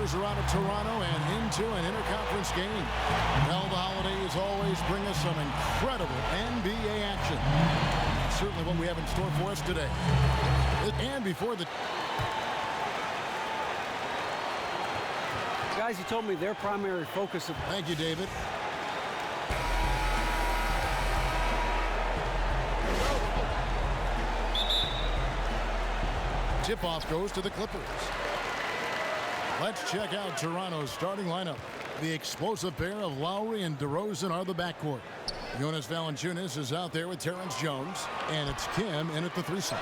Raptors are out of Toronto and into an interconference game. Well, the holidays always bring us some incredible NBA action. That's certainly what we have in store for us today. And before the... Guys, you told me their primary focus of... Thank you, David. Tip-off goes to the Clippers. Let's check out Toronto's starting lineup. The explosive pair of Lowry and DeRozan are the backcourt. Jonas Valanciunas is out there with Terrence Jones, and it's Kim in at the 3 slot.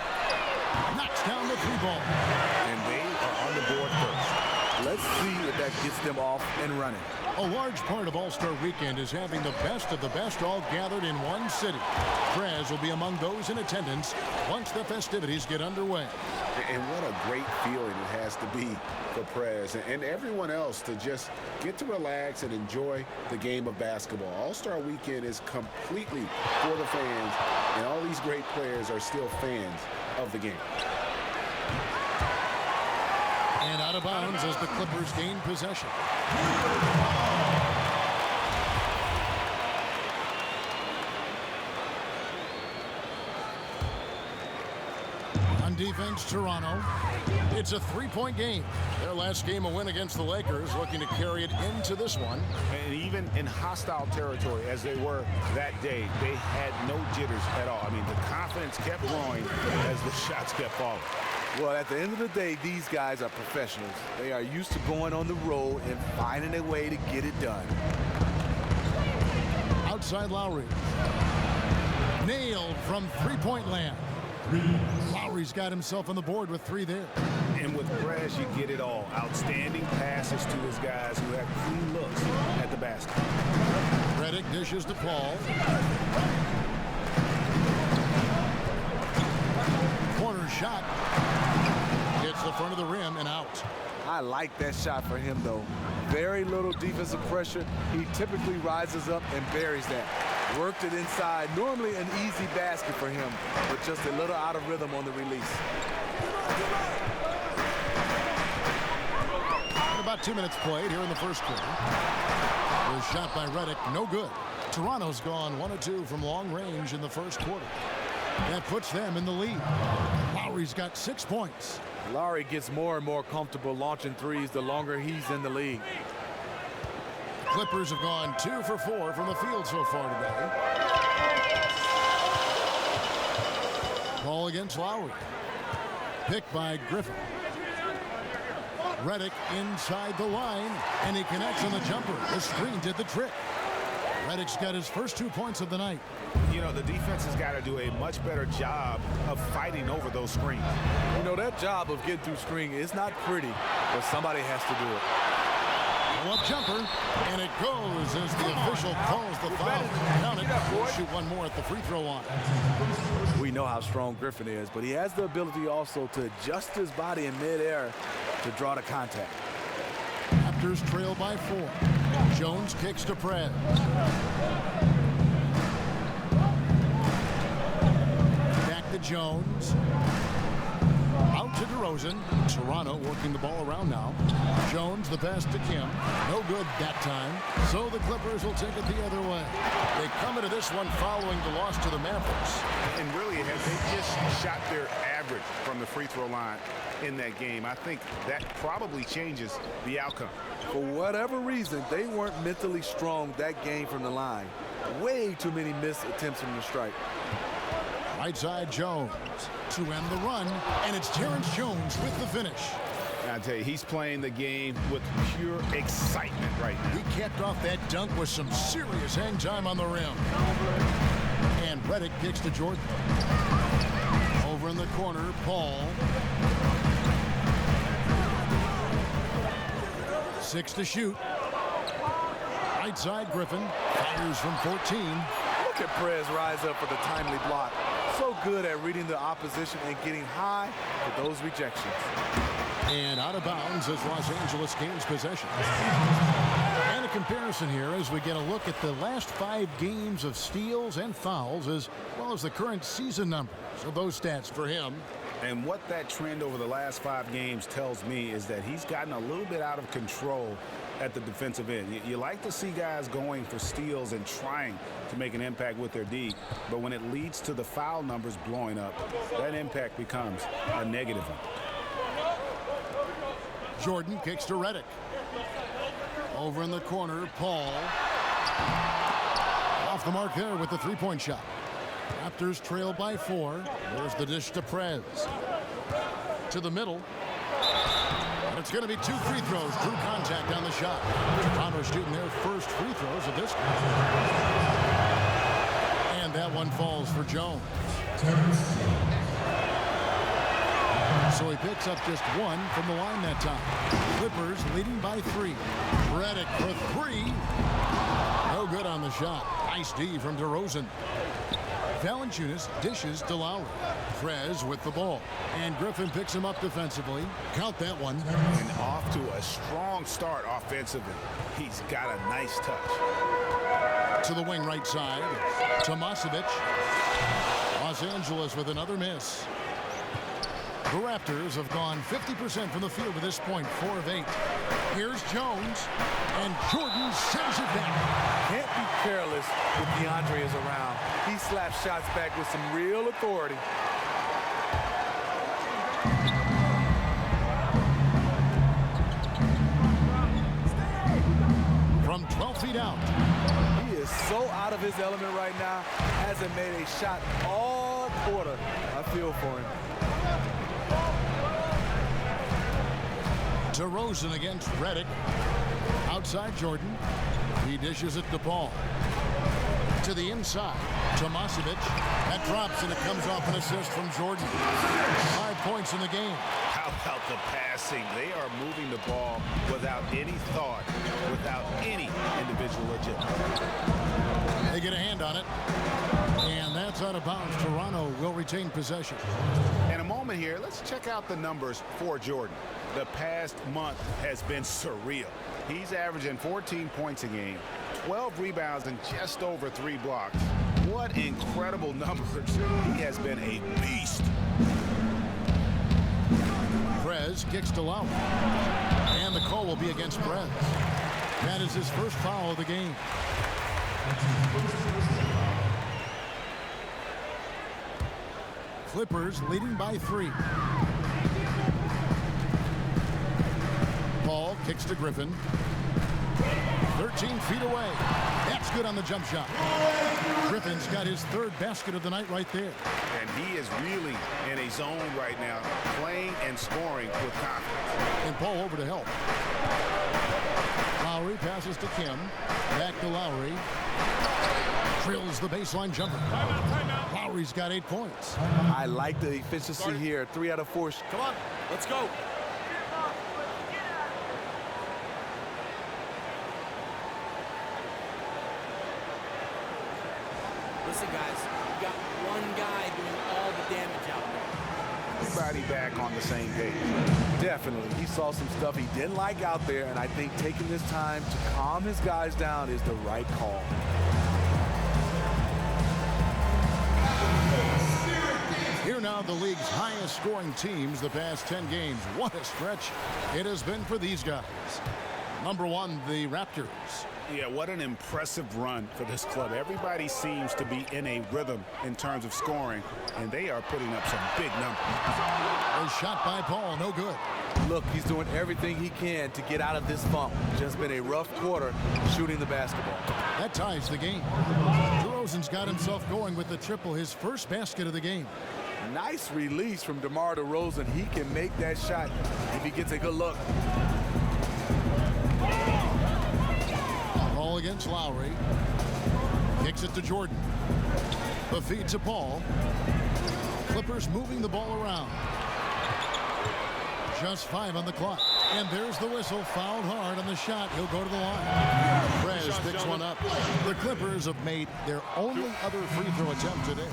Knocks down the 3-ball. And they are on the board first. Let's see if that gets them off and running. A large part of All-Star Weekend is having the best of the best all gathered in one city. Prez will be among those in attendance once the festivities get underway. And what a great feeling it has to be for Prez and everyone else to just get to relax and enjoy the game of basketball. All-Star Weekend is completely for the fans, and all these great players are still fans of the game. And out of bounds as the Clippers gain possession. On defense, Toronto. It's a 3-point game. Their last game a win against the Lakers, looking to carry it into this one. And even in hostile territory, as they were that day, they had no jitters at all. I mean, the confidence kept growing as the shots kept falling. Well, at the end of the day, these guys are professionals. They are used to going on the road and finding a way to get it done. Outside Lowry. Nailed from three-point land. Lowry's got himself on the board with 3 there. And with Prez, you get it all. Outstanding passes to his guys who have clean looks at the basket. Redick dishes to Paul. Corner shot. Hits the front of the rim and out. I like that shot for him, though. Very little defensive pressure. He typically rises up and buries that. Worked it inside. Normally an easy basket for him, but just a little out of rhythm on the release. And about 2 minutes played here in the first quarter. The shot by Redick, no good. Toronto's gone 1 of 2 from long range in the first quarter. That puts them in the lead. Lowry's got 6 points. Lowry gets more and more comfortable launching threes the longer he's in the league. Clippers have gone 2 for 4 from the field so far today. Ball against Lowry. Picked by Griffin. Redick inside the line, and he connects on the jumper. The screen did the trick. Redick's got his first 2 points of the night. You know, the defense has got to do a much better job of fighting over those screens. You know, that job of getting through screen is not pretty, but somebody has to do it. Up jumper, and it goes as the official calls the foul. Count it. We'll shoot one more at the free throw line. We know how strong Griffin is, but he has the ability also to adjust his body in midair to draw the contact. Raptors trail by 4. Jones kicks to Prez. Back to Jones. Out to DeRozan. Toronto working the ball around now. Jones the pass to Kim. No good that time. So the Clippers will take it the other way. They come into this one following the loss to the Mavericks. And really, have they just shot their average from the free throw line in that game? I think that probably changes the outcome. For whatever reason, they weren't mentally strong that game from the line. Way too many missed attempts from the strike. Right side Jones to end the run, and it's Terrence Jones with the finish. I tell you, he's playing the game with pure excitement right now. He capped off that dunk with some serious hang time on the rim. And Redick kicks to Jordan. Over in the corner, Paul. 6 to shoot. Right side Griffin fires from 14. Look at Prez rise up for the timely block. So good at reading the opposition and getting high for those rejections. And out of bounds as Los Angeles gains possession. And a comparison here as we get a look at the last 5 games of steals and fouls as well as the current season numbers of those stats for him. And what that trend over the last 5 games tells me is that he's gotten a little bit out of control at the defensive end. You like to see guys going for steals and trying to make an impact with their D, but when it leads to the foul numbers blowing up, that impact becomes a negative one. Jordan kicks to Redick. Over in the corner, Paul. Off the mark there with the three-point shot. Raptors trail by 4. There's the dish to Prez. To the middle. And it's going to be 2 free throws. Drew contact on the shot. Toronto shooting their first free throws of this game. And that one falls for Jones. So he picks up just 1 from the line that time. Clippers leading by 3. Redick for 3. No good on the shot. Nice D from DeRozan. Valanciunas dishes to Lowry. Prez with the ball. And Griffin picks him up defensively. Count that one. And off to a strong start offensively. He's got a nice touch. To the wing right side. Tomasevic. Los Angeles with another miss. The Raptors have gone 50% from the field to this point, 4 of 8. Here's Jones, and Jordan sends it back. Can't be careless when DeAndre is around. He slaps shots back with some real authority. From 12 feet out. He is so out of his element right now. Hasn't made a shot all quarter. I feel for him. DeRozan against Redick. Outside Jordan. He dishes it to Paul. To the inside. Tomasevic. That drops and it comes off an assist from Jordan. 5 points in the game. How about the passing? They are moving the ball without any thought, without any individual agility. They get a hand on it. And that's out of bounds. Toronto will retain possession. In a moment here, let's check out the numbers for Jordan. The past month has been surreal. He's averaging 14 points a game, 12 rebounds, and just over 3 blocks. What incredible numbers. He has been a beast. Prez kicks to Lowry. And the call will be against Prez. That is his first foul of the game. Clippers leading by 3. Paul kicks to Griffin. 13 feet away. That's good on the jump shot. Griffin's got his 3rd basket of the night right there. And he is really in a zone right now, playing and scoring with confidence. And Paul over to help. Lowry passes to Kim. Back to Lowry. Drills the baseline jumper. Timeout. Lowry's got 8 points. I like the efficiency here. 3 out of 4. Come on, let's go. Listen, guys, we got one guy doing all the damage out there. Everybody back on the same page. Definitely. He saw some stuff he didn't like out there, and I think taking this time to calm his guys down is the right call. Here now, the league's highest scoring teams the past 10 games. What a stretch it has been for these guys. Number 1, the Raptors. Yeah, what an impressive run for this club. Everybody seems to be in a rhythm in terms of scoring, and they are putting up some big numbers. A shot by Paul, no good. Look, he's doing everything he can to get out of this funk. Just been a rough quarter shooting the basketball. That ties the game. DeRozan's got himself going with the triple, his first basket of the game. Nice release from DeMar DeRozan. He can make that shot if he gets a good look. Ball against Lowry. Kicks it to Jordan. The feed to Paul. Clippers moving the ball around. Just 5 on the clock. And there's the whistle. Fouled hard on the shot. He'll go to the line. Prez picks one up. The Clippers have made their only other free throw attempt today.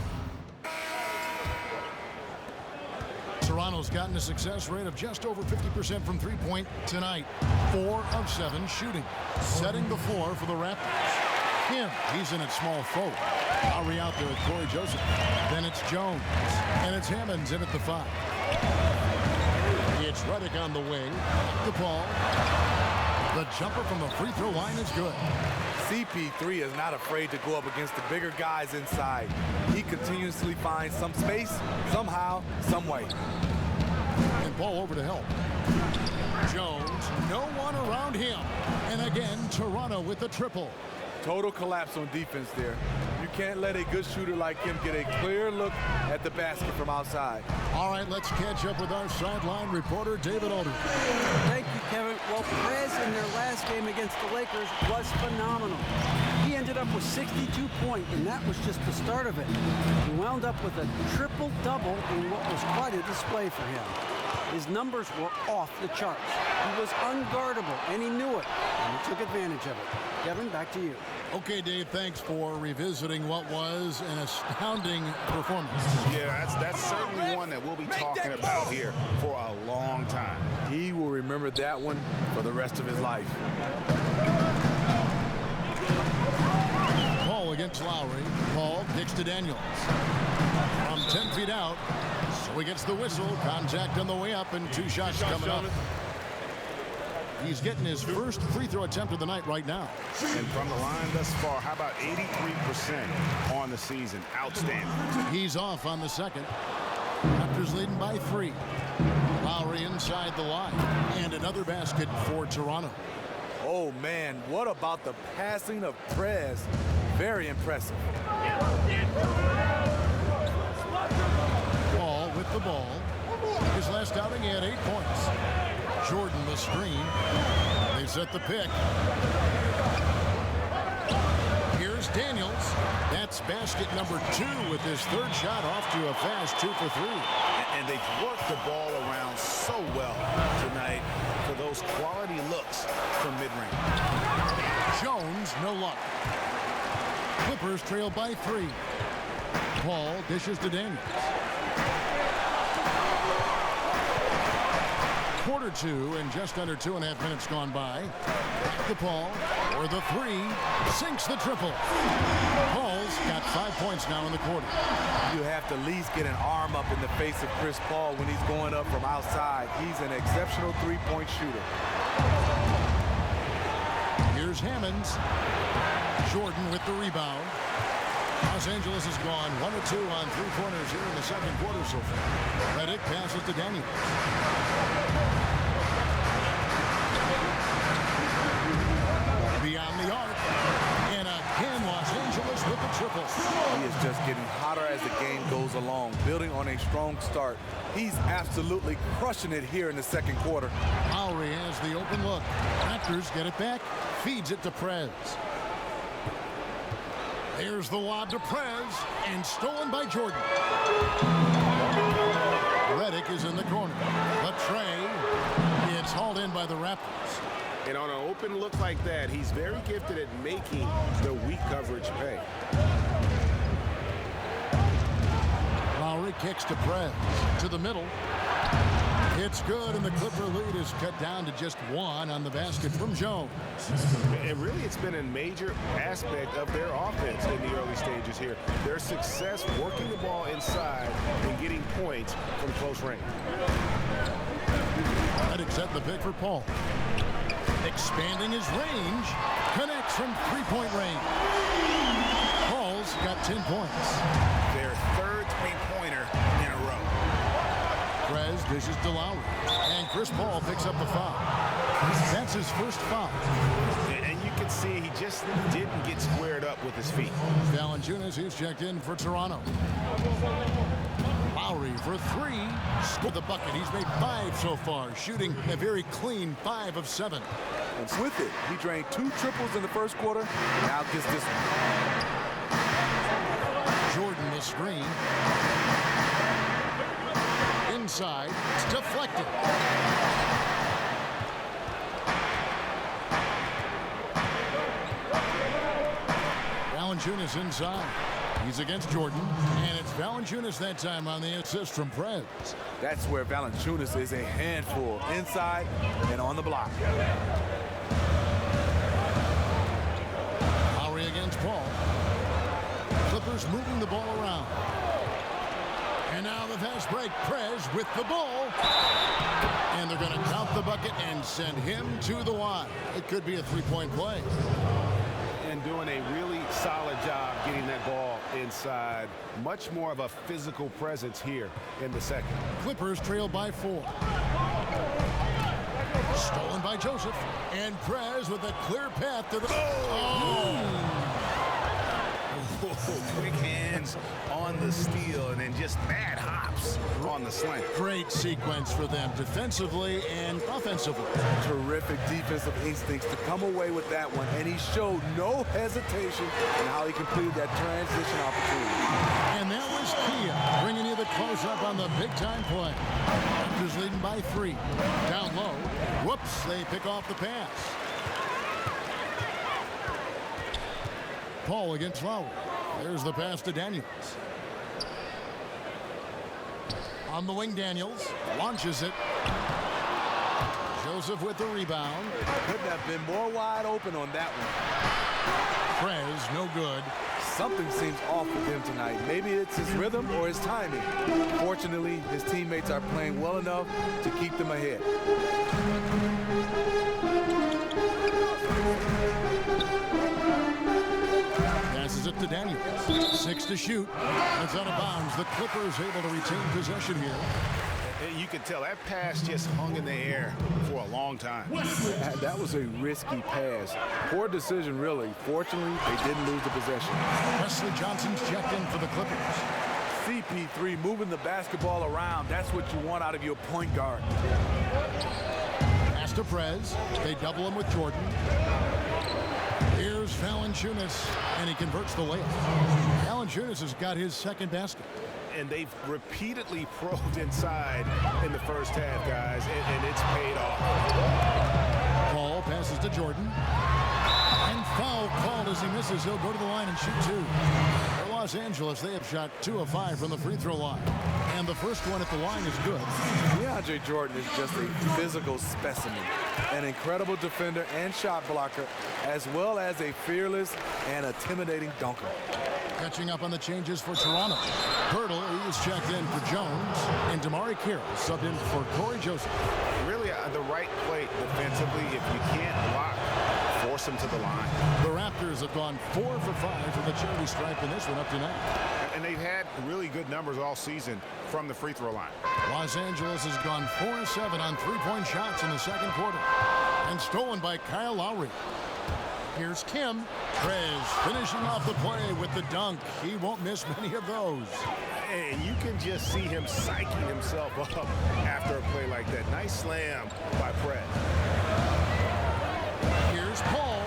Toronto's gotten a success rate of just over 50% from three-point tonight. 4 of 7 shooting. Setting the floor for the Raptors. Kim, he's in at small forward. Lowry out there with Corey Joseph. Then it's Jones. And it's Hammonds in at the 5. It's Redick on the wing. The ball. The jumper from the free throw line is good. CP3 is not afraid to go up against the bigger guys inside. He continuously finds some space, somehow, some way. And ball over to help. Jones, no one around him. And again, Toronto with the triple. Total collapse on defense there. You can't let a good shooter like him get a clear look at the basket from outside. All right, let's catch up with our sideline reporter, David Aldridge. Thank you, Kevin. Well, Perez in their last game against the Lakers was phenomenal. He ended up with 62 points, and that was just the start of it. He wound up with a triple-double in what was quite a display for him. His numbers were off the charts. He was unguardable, and he knew it, and he took advantage of it. Kevin, back to you. Okay, Dave, thanks for revisiting what was an astounding performance. Yeah, that's certainly one that we'll be talking about here for a long time. He will remember that one for the rest of his life. Paul against Lowry. Paul kicks to Daniels. From 10 feet out. So he gets the whistle. Contact on the way up and two shots coming up. He's getting his first free throw attempt of the night right now. And from the line thus far, how about 83% on the season? Outstanding. He's off on the second. Raptors leading by 3. Lowry inside the line. And another basket for Toronto. Oh, man, what about the passing of Perez? Very impressive. Paul with the ball. His last outing, he had 8 points. Jordan the screen. They set the pick. Here's Daniels. That's basket number 2 with his third shot off to a fast 2 for 3. And they've worked the ball around so well tonight for those quality looks from mid-range. Jones, no luck. Clippers trail by 3. Paul dishes to Daniels. Quarter 2 and just under 2.5 minutes gone by. The Paul or the 3 sinks the triple. Paul's got 5 points now in the quarter. You have to at least get an arm up in the face of Chris Paul when he's going up from outside. He's an exceptional three-point shooter. Here's Hammonds. Jordan with the rebound. Los Angeles has gone 1 of 2 on 3-pointers here in the second quarter so far. Redick passes to Daniels. Beyond the arc. And again, Los Angeles with the triple. He is just getting hotter as the game goes along, building on a strong start. He's absolutely crushing it here in the second quarter. Lowry has the open look. Raptors get it back. Feeds it to Perez. There's the lob to Perez, and stolen by Jordan. Redick is in the corner. But Trey, it's hauled in by the Raptors. And on an open look like that, he's very gifted at making the weak coverage pay. Lowry kicks to Perez. To the middle. It's good, and the Clipper lead is cut down to just 1 on the basket from Jones. And really, it's been a major aspect of their offense in the early stages here. Their success working the ball inside and getting points from close range. Redick set the pick for Paul. Expanding his range. Connects from 3-point range. Paul's got 10 points. Their third three-pointer in a row. Perez dishes to Lowry. And Chris Paul picks up the foul. That's his first foul. And you can see he just didn't get squared up with his feet. Valanciunas, he's checked in for Toronto. Lowry for 3. Scored the bucket. He's made 5 so far, shooting a very clean 5 of 7. And with it, he drained 2 triples in the first quarter. Now gets this one. Jordan the screen. Inside. It's deflected. Valanciunas inside. He's against Jordan, and it's Valanciunas that time on the assist from Perez. That's where Valanciunas is a handful, inside and on the block. Lowry against Paul. Clippers moving the ball around. And now the fast break. Prez with the ball. And they're going to count the bucket and send him to the line. It could be a three-point play. And doing a really solid job getting that ball inside. Much more of a physical presence here in the second. Clippers trail by 4. Stolen by Joseph. And Prez with a clear path to the... Quick hands on the steal and then just mad hops on the slant. Great sequence for them defensively and offensively. Terrific defensive instincts to come away with that one, and he showed no hesitation in how he completed that transition opportunity. And that was Kia bringing you the close-up on the big-time play. Raptors leading by 3. Down low. Whoops, they pick off the pass. Paul against Lowry. There's the pass to Daniels. On the wing, Daniels launches it. Joseph with the rebound. Couldn't have been more wide open on that one. Prez, no good. Something seems off with him tonight. Maybe it's his rhythm or his timing. Fortunately, his teammates are playing well enough to keep them ahead. Passes it to Daniels. 6 to shoot. It's out of bounds. The Clippers able to retain possession here. You could tell that pass just hung in the air for a long time. That was a risky pass. Poor decision, really. Fortunately, they didn't lose the possession. Wesley Johnson's checked in for the Clippers. CP3 moving the basketball around. That's what you want out of your point guard. Pass to Prez. They double him with Jordan. Here's Valanciunas, and he converts the layup. Valanciunas has got his second basket. And they've repeatedly probed inside in the first half, guys, and it's paid off. Paul passes to Jordan. And foul called as he misses. He'll go to the line and shoot 2. For Los Angeles, they have shot 2 of 5 from the free throw line. And the first one at the line is good. DeAndre Jordan is just a physical specimen, an incredible defender and shot blocker, as well as a fearless and intimidating dunker. Catching up on the changes for Toronto. Hurdle is checked in for Jones, and Damari Carroll subbed in for Corey Joseph. Really the right play defensively. If you can't block, force them to the line. The Raptors have gone 4 for 5 from the charity stripe in this one up to now. And they've had really good numbers all season from the free throw line. Los Angeles has gone 4-7 on three-point shots in the second quarter. And stolen by Kyle Lowry. Here's Kim. Prez finishing off the play with the dunk. He won't miss many of those. And you can just see him psyching himself up after a play like that. Nice slam by Prez. Here's Paul.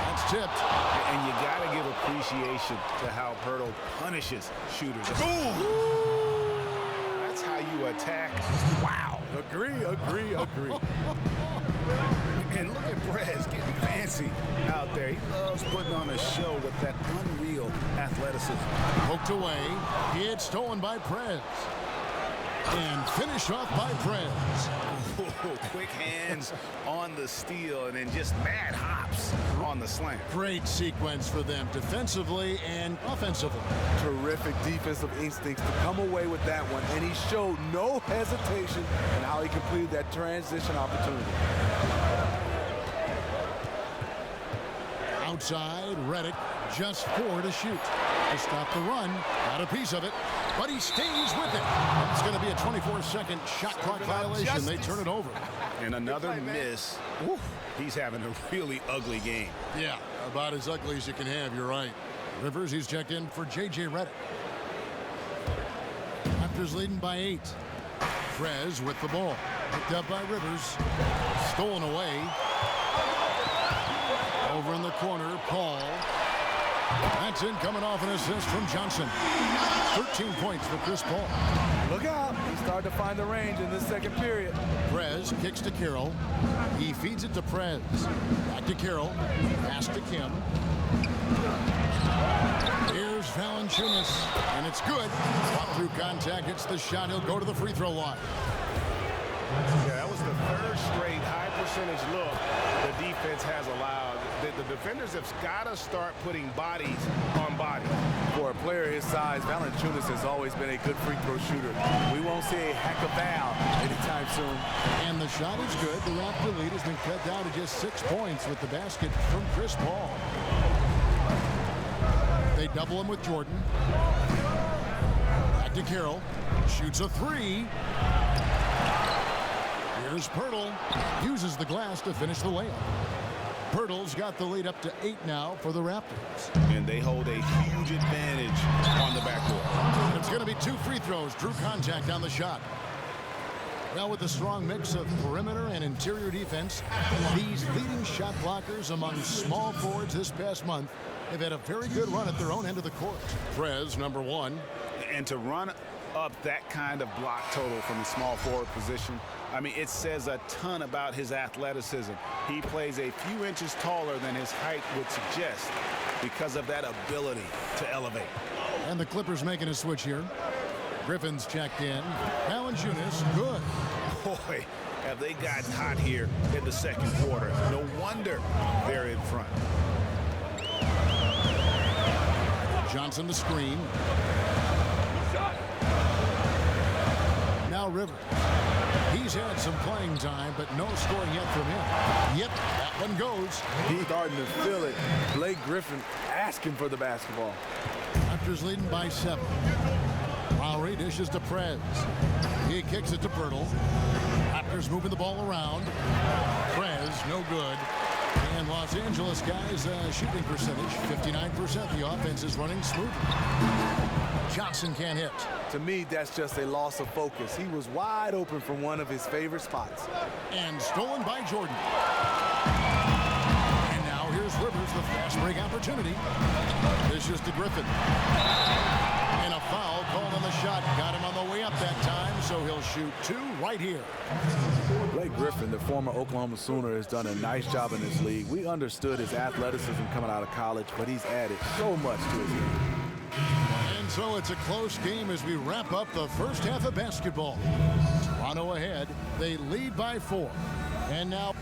That's tipped. And you got to give appreciation to how Hurdle punishes shooters. That's how you attack. Wow. Agree. And look at Prez getting fancy out there. He loves putting on a show with that unreal athleticism. Poked away. It's stolen by Prez. And finished off by Prez. Quick hands on the steal and then just mad hops on the slant. Great sequence for them defensively and offensively. Terrific defensive instincts to come away with that one, and he showed no hesitation in how he completed that transition opportunity. Outside, Redick just 4 to shoot. To stop the run, got a piece of it, but he stays with it. It's going to be a 24-second shot clock violation. They turn it over. And another miss. Woo. He's having a really ugly game. Yeah, about as ugly as you can have, you're right. Rivers, he's checked in for J.J. Redick. Raptors leading by 8. Prez with the ball. Picked up by Rivers. Stolen away. Over in the corner, Paul. That's in, coming off an assist from Johnson. 13 points for Chris Paul. Look out. He started to find the range in this second period. Prez kicks to Carroll. He feeds it to Prez. Back to Carroll. Pass to Kim. Here's Valanciunas, and it's good. Walk through contact, hits the shot. He'll go to the free throw line. Yeah, that was the third straight high percentage look the defense has allowed. The defenders have got to start putting bodies on bodies. For a player his size, Valanciunas has always been a good free throw shooter. We won't see a heck of Val anytime soon. And the shot is good. The Raptor lead has been cut down to just 6 points with the basket from Chris Paul. They double him with Jordan. Back to Carroll. Shoots a 3. Here's Pirtle. Uses the glass to finish the layup. Pirtle's got the lead up to 8 now for the Raptors. And they hold a huge advantage on the backcourt. It's going to be 2 free throws. Drew contact on the shot. Now with a strong mix of perimeter and interior defense, these leading shot blockers among small forwards this past month have had a very good run at their own end of the court. Prez, number 1. And to run up that kind of block total from the small forward position, I mean, it says a ton about his athleticism. He plays a few inches taller than his height would suggest because of that ability to elevate. And the Clippers making a switch here. Griffin's checked in. Valanciunas, good. Boy, have they gotten hot here in the second quarter. No wonder they're in front. Johnson the screen. Now Rivers. He's had some playing time, but no scoring yet from him. Yep, that one goes. He's starting to feel it. Blake Griffin asking for the basketball. Raptors leading by 7. Lowry dishes to Prez. He kicks it to Pirtle. Raptors moving the ball around. Prez, no good. And Los Angeles guys shooting percentage, 59%. The offense is running smoothly. Johnson can't hit. To me, that's just a loss of focus. He was wide open from one of his favorite spots. And stolen by Jordan. And now here's Rivers, the fast break opportunity. This is to Griffin. And a foul called on the shot. Got him on the way up that time, so he'll shoot 2 right here. Blake Griffin, the former Oklahoma Sooner, has done a nice job in this league. We understood his athleticism coming out of college, but he's added so much to his game. And so it's a close game as we wrap up the first half of basketball. Toronto ahead. They lead by 4. And now...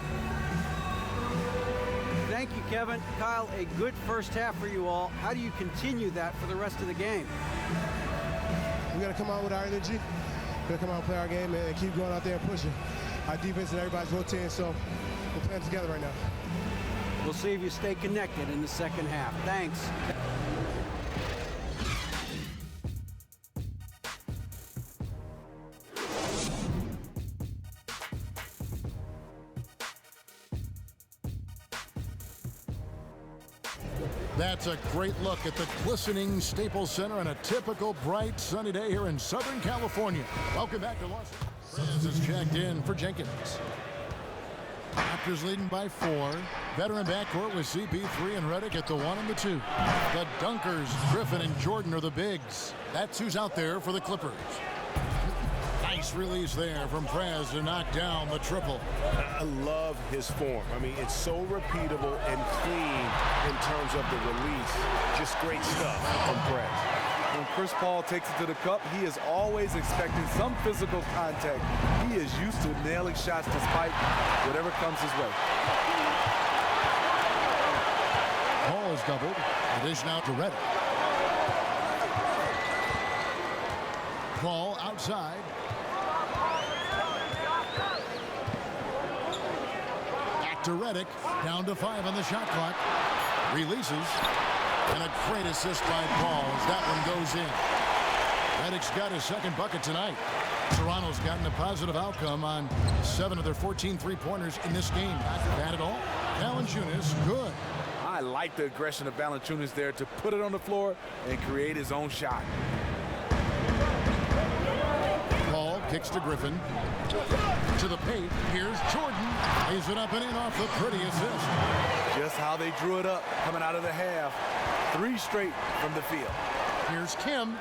Thank you, Kevin. Kyle, a good first half for you all. How do you continue that for the rest of the game? We got to come out with our energy. We got to come out and play our game and keep going out there and pushing. Our defense and everybody's rotating, so we're playing together right now. We'll see if you stay connected in the second half. Thanks. That's a great look at the glistening Staples Center on a typical bright sunny day here in Southern California. Welcome back to Los Angeles. Is checked in for Jenkins. Raptors leading by 4. Veteran backcourt with CP3 and Redick at the 1 and the 2. The Dunkers, Griffin and Jordan are the bigs. That's who's out there for the Clippers. Nice release there from Prez to knock down the triple. I love his form. I mean, it's so repeatable and clean in terms of the release. Just great stuff from Prez. When Chris Paul takes it to the cup, he is always expecting some physical contact. He is used to nailing shots despite whatever comes his way. Paul is doubled. It is now to Redick. Paul outside. Back to Redick. Down to 5 on the shot clock. Releases. And a great assist by Paul as that one goes in. Redick's got his second bucket tonight. Toronto's gotten a positive outcome on 7 of their 14 three-pointers in this game. Not bad at all. Valanciunas, good. I like the aggression of Valanciunas there to put it on the floor and create his own shot. Paul kicks to Griffin. To the paint. Here's Jordan. Lays it up and in off the pretty assist. Just how they drew it up coming out of the half. 3 straight from the field. Here's Kim.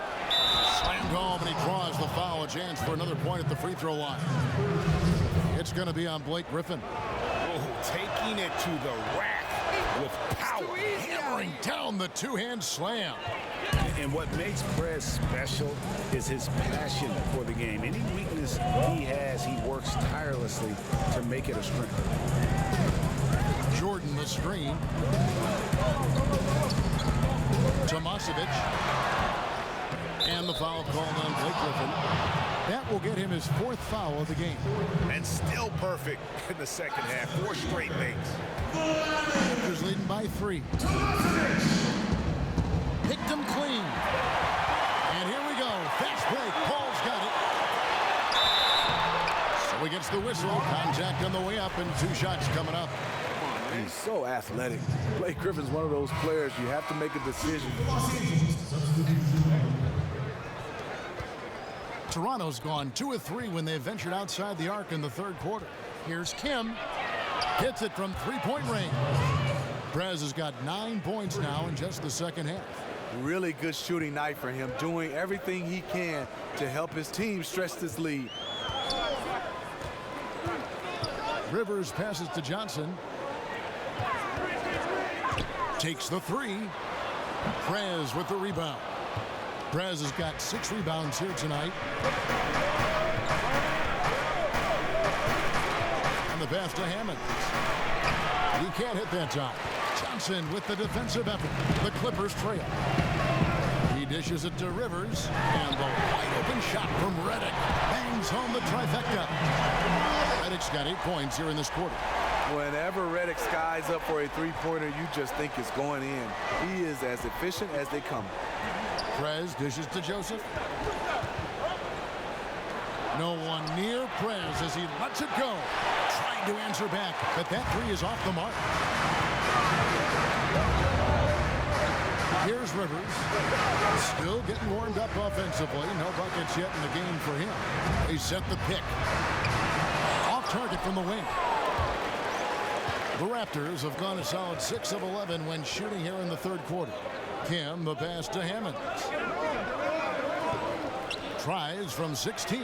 Slammed home, and he draws the foul. A chance for another point at the free throw line. It's going to be on Blake Griffin. Oh, taking it to the rack with power. Hammering down the two-hand slam. And what makes Prez special is his passion for the game. Any weakness he has, he works tirelessly to make it a strength. Jordan, the screen. Tomasevic. And the foul called on Blake Griffin. That will get him his 4th foul of the game. And still perfect in the second half. 4 straight makes. Raptors leading by 3. Picked him clean. And here we go. Fast break. Paul's got it. So he gets the whistle. Contact on the way up and 2 shots coming up. He's so athletic. Blake Griffin's one of those players you have to make a decision. Toronto's gone 2 of 3 when they ventured outside the arc in the 3rd quarter. Here's Kim. Hits it from 3-point range. Prez has got 9 points now in just the second half. Really good shooting night for him, doing everything he can to help his team stretch this lead. Rivers passes to Johnson. Takes the 3. Prez with the rebound. Prez has got 6 rebounds here tonight. And the pass to Hammond. He can't hit that time. Johnson with the defensive effort. The Clippers trail. He dishes it to Rivers. And the wide open shot from Redick. Bangs home the trifecta. Redick's got 8 points here in this quarter. Whenever Redick skies up for a 3-pointer, you just think it's going in. He is as efficient as they come. Prez dishes to Joseph. No one near Prez as he lets it go. Trying to answer back, but that 3 is off the mark. Here's Rivers. Still getting warmed up offensively. No buckets yet in the game for him. They set the pick. Off target from the wing. The Raptors have gone a solid 6 of 11 when shooting here in the 3rd quarter. Kim, the pass to Hammond. Tries from 16.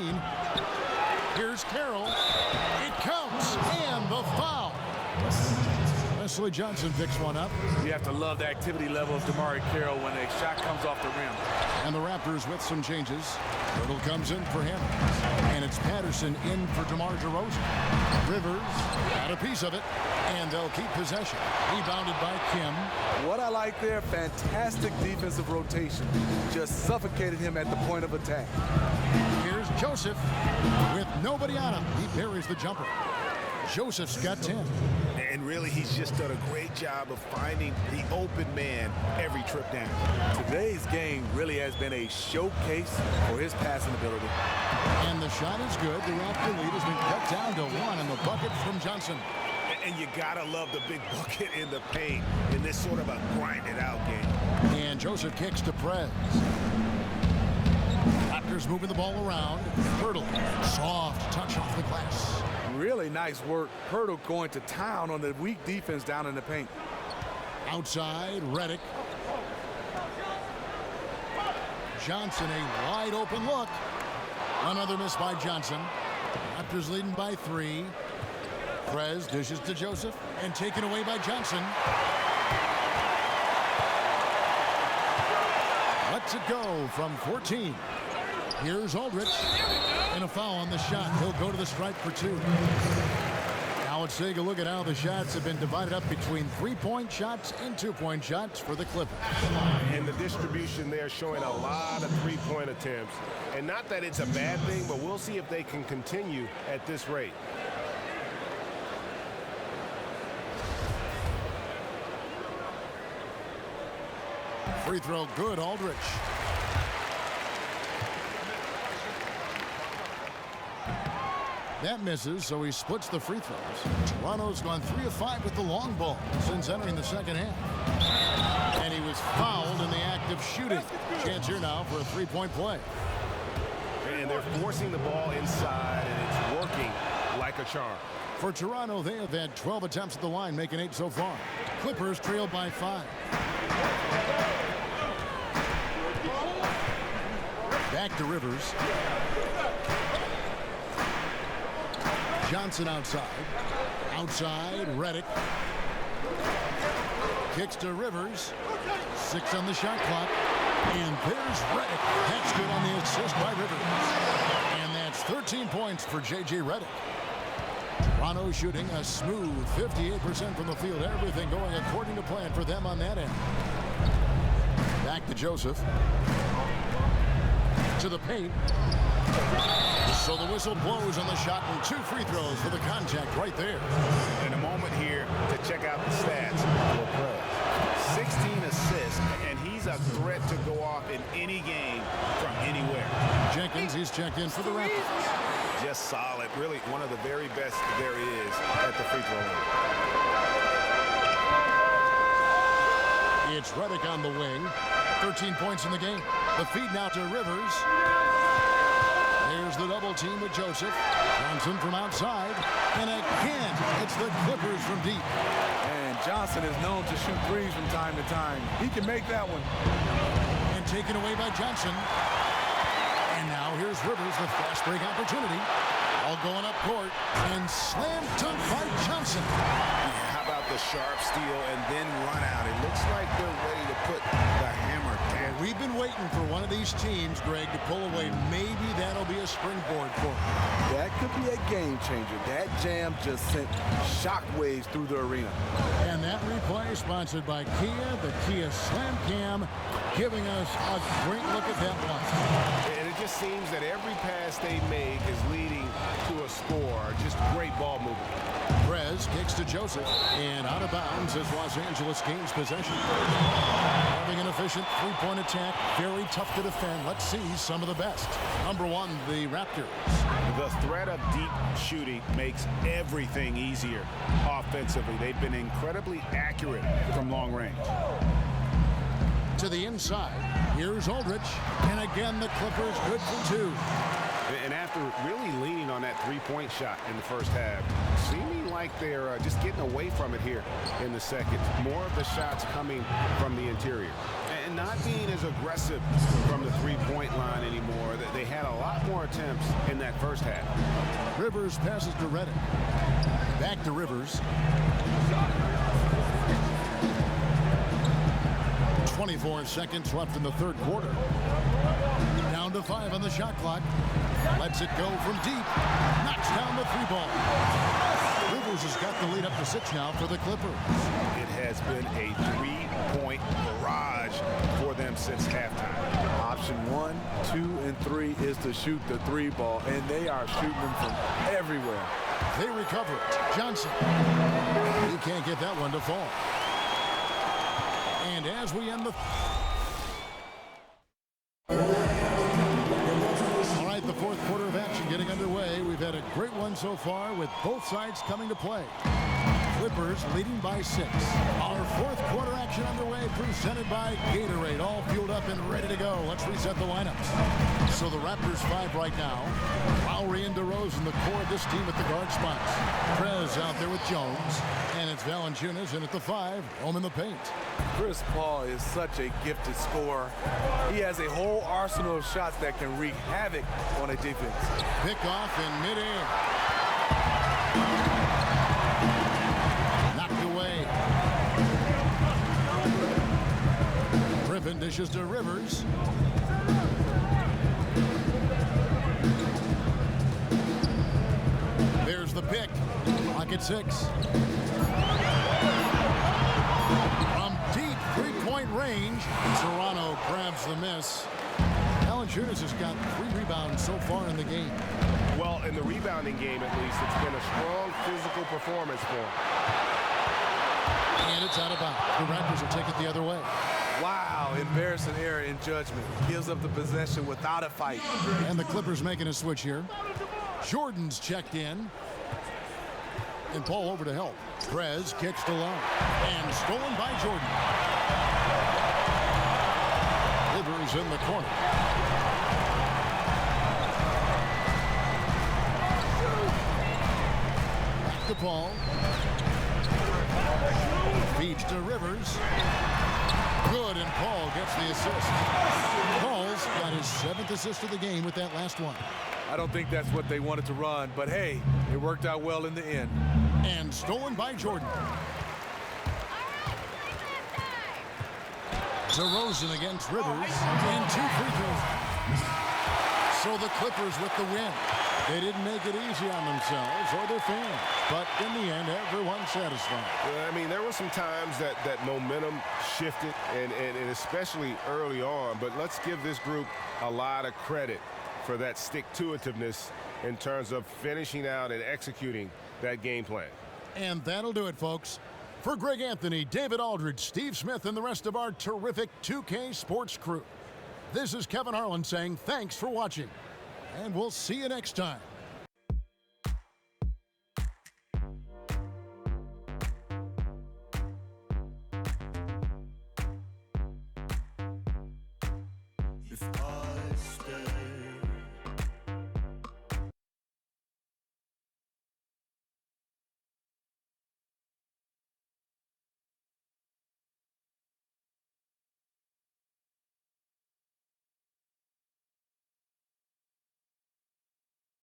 Here's Carroll. It counts. And the foul. Wesley Johnson picks one up. You have to love the activity level of DeMar Carroll when a shot comes off the rim. And the Raptors with some changes. Little comes in for him. And it's Patterson in for DeMar DeRozan. Rivers got a piece of it. And they'll keep possession. Rebounded by Kim. What I like there, fantastic defensive rotation. Just suffocated him at the point of attack. Here's Joseph with nobody on him. He buries the jumper. Joseph's got 10. And really, he's just done a great job of finding the open man every trip down. Today's game really has been a showcase for his passing ability. And the shot is good. The Raptor lead has been cut down to 1 on the bucket from Johnson. And you gotta love the big bucket in the paint in this sort of a grinded-out game. And Joseph kicks to Prez. Raptors moving the ball around. Pirtle, soft touch off the glass. Really nice work. Pirtle going to town on the weak defense down in the paint. Outside, Redick. Johnson, a wide open look. Another miss by Johnson. Raptors leading by 3. Prez dishes to Joseph and taken away by Johnson. Lets it go from 14. Here's Aldridge. And a foul on the shot. He'll go to the stripe for 2. Now let's take a look at how the shots have been divided up between 3-point shots and 2-point shots for the Clippers. And the distribution there showing a lot of 3-point attempts. And not that it's a bad thing, but we'll see if they can continue at this rate. Free throw good, Aldridge. That misses, so he splits the free throws. Toronto's gone 3 of 5 with the long ball since entering the second half. And he was fouled in the act of shooting. Chance here now for a 3-point play. And they're forcing the ball inside, and it's working like a charm. For Toronto, they have had 12 attempts at the line, making 8 so far. Clippers trailed by 5. Back to Rivers. Johnson outside. Outside, Redick. Kicks to Rivers. 6 on the shot clock. And there's Redick. That's good on the assist by Rivers. And that's 13 points for J.J. Redick. Toronto shooting a smooth 58% from the field. Everything going according to plan for them on that end. Back to Joseph. To the paint. So the whistle blows on the shot and 2 free throws for the contact right there. And a moment here to check out the stats for Prez. 16 assists, and he's a threat to go off in any game from anywhere. Jenkins, he's checked in for the Raptors. Just solid. Really one of the very best there is at the free throw line. It's Redick on the wing. 13 points in the game. The feed now to Rivers. Here's the double team with Joseph. Johnson from outside. And again, it's the Clippers from deep. And Johnson is known to shoot threes from time to time. He can make that one. And taken away by Johnson. And now here's Rivers, the fast break opportunity. All going up court. And slam dunk by Johnson. How about the sharp steal and then run out? It looks like they're ready to put the hammer down. We've been waiting for one of these teams, Greg, to pull away. Maybe that'll be a springboard for them. That could be a game changer. That jam just sent shockwaves through the arena. And that replay sponsored by Kia, the Kia Slam Cam, giving us a great look at that one. And it just seems that every pass they make is leading to a score. Just great ball movement. Prez kicks to Joseph, and out of bounds as Los Angeles gains possession. Having an efficient three-point attack, very tough to defend. Let's see some of the best. Number 1, the Raptors. The threat of deep shooting makes everything easier offensively. They've been incredibly accurate from long range. To the inside, here's Aldridge, and again the Clippers good for 2. And after really leaning on that three-point shot in the first half, seeming like they're just getting away from it here in the second. More of the shots coming from the interior. And not being as aggressive from the three-point line anymore. They had a lot more attempts in that first half. Rivers passes to Redick. Back to Rivers. 24 seconds left in the third quarter. Down to 5 on the shot clock. Lets it go from deep. Knocks down the 3-ball. Rivers has got the lead up to 6 now for the Clippers. It has been a three-point barrage for them since halftime. Option 1, 2, and 3 is to shoot the 3-ball, and they are shooting them from everywhere. They recover it. Johnson. He can't get that one to fall. And as we end the... All right, the fourth quarter of action getting underway. We've had a great one so far with both sides coming to play. Clippers leading by 6. Our fourth quarter action underway, presented by Gatorade. All fueled up and ready to go. Let's reset the lineups. So the Raptors 5 right now. Lowry and DeRozan, the core of this team at the guard spots. Prez out there with Jones. And it's Valanciunas in at the 5. Home in the paint. Chris Paul is such a gifted scorer. He has a whole arsenal of shots that can wreak havoc on a defense. Pick off in midair. Knocked away. Griffin dishes to Rivers. There's the pick. Clock at 6. From deep three-point range, Toronto grabs the miss. Valanciunas has got 3 rebounds so far in the game. Well, in the rebounding game, at least, it's been a strong physical performance for him. And it's out of bounds. The Raptors will take it the other way. Wow, embarrassing error in judgment. Gives up the possession without a fight. And the Clippers making a switch here. Jordan's checked in. And Paul over to help. Prez kicks to Love. And stolen by Jordan. Rivers in the corner. Back to Paul. Feeds to Rivers. Good, and Paul gets the assist. Paul's got his 7th assist of the game with that last one. I don't think that's what they wanted to run, but hey, it worked out well in the end. And stolen by Jordan. DeRozan against Rivers. And 2 free throws. So the Clippers with the win. They didn't make it easy on themselves or their fans, but in the end, everyone's satisfied. Well, I mean, there were some times that momentum shifted, and especially early on, but let's give this group a lot of credit for that stick-to-itiveness in terms of finishing out and executing that game plan. And that'll do it, folks. For Greg Anthony, David Aldridge, Steve Smith, and the rest of our terrific 2K Sports crew, this is Kevin Harlan saying thanks for watching, and we'll see you next time. If